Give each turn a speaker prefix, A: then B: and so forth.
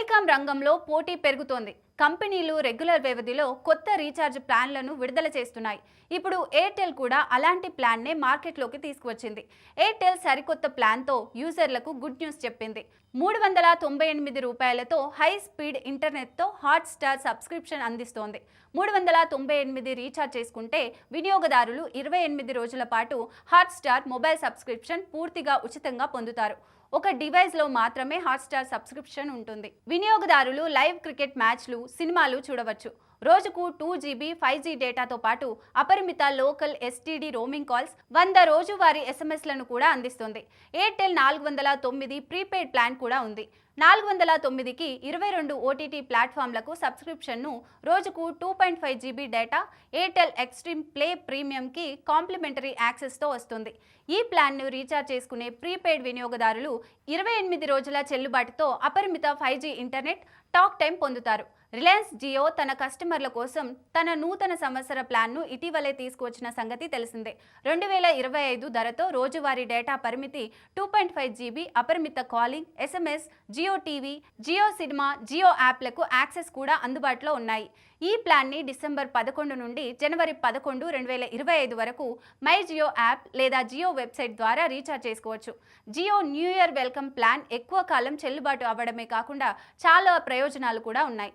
A: Telecom రంగంలో పోటీ పెరుగుతోంది. కంపెనీలు రెగ్యులర్ వ్యవధిలో కొత్త రీఛార్జ్ ప్లాన్లను విడుదల చేస్తున్నాయి. ఇప్పుడు ఎయిర్టెల్ కూడా అలాంటి ప్లాన్నే మార్కెట్లోకి తీసుకువచ్చింది. ఎయిర్టెల్ సరికొత్త ప్లాన్తో యూజర్లకు గుడ్ న్యూస్ చెప్పింది. రూ. 398 హై స్పీడ్ ఇంటర్నెట్తో హాట్స్టార్ సబ్స్క్రిప్షన్ అందిస్తోంది. 398 రీఛార్జ్ చేసుకుంటే వినియోగదారులు 28 రోజుల పాటు హాట్స్టార్ మొబైల్ సబ్స్క్రిప్షన్ పూర్తిగా ఉచితంగా పొందుతారు. ఒక డివైస్లో మాత్రమే హాట్స్టార్ సబ్స్క్రిప్షన్ ఉంటుంది. వినియోగదారులు లైవ్ క్రికెట్ మ్యాచ్లు, సినిమాలు చూడవచ్చు. రోజుకు 2 GB 5G డేటాతో పాటు అపరిమిత లోకల్ STD రోమింగ్ కాల్స్, 100 రోజువారీ SMSలను కూడా అందిస్తుంది. ఎయిర్టెల్ 409 ప్రీపెయిడ్ ప్లాన్ కూడా ఉంది. 409కి 22 OTT ప్లాట్ఫామ్లకు సబ్స్క్రిప్షన్ను, రోజుకు 2.5 GB data, Airtel Xstream play ప్రీమియంకి కాంప్లిమెంటరీ యాక్సెస్తో వస్తుంది. ఈ ప్లాన్ను రీఛార్జ్ చేసుకునే ప్రీపెయిడ్ వినియోగదారులు 28 రోజుల చెల్లుబాటుతో అపరిమిత 5G ఇంటర్నెట్, టాక్ టైం పొందుతారు. రిలయన్స్ జియో తన కస్టమర్ల కోసం తన నూతన సంవత్సర ప్లాన్ను ఇటీవలే తీసుకువచ్చిన సంగతి తెలిసిందే. 2025 ధరతో రోజువారీ డేటా పరిమితి, 2.5 GB అపరిమిత calling, SMS, Jio TV, Jio cinema, Jio యాప్లకు యాక్సెస్ కూడా అందుబాటులో ఉన్నాయి. ఈ ప్లాన్ని డిసెంబర్ 11 నుండి జనవరి 11, 2025 వరకు మై జియో యాప్ లేదా జియో వెబ్సైట్ ద్వారా రీఛార్జ్ చేసుకోవచ్చు. Jio new year welcome plan ఎక్కువ కాలం చెల్లుబాటు అవ్వడమే కాకుండా చాలా ప్రయోజనాలు కూడా ఉన్నాయి.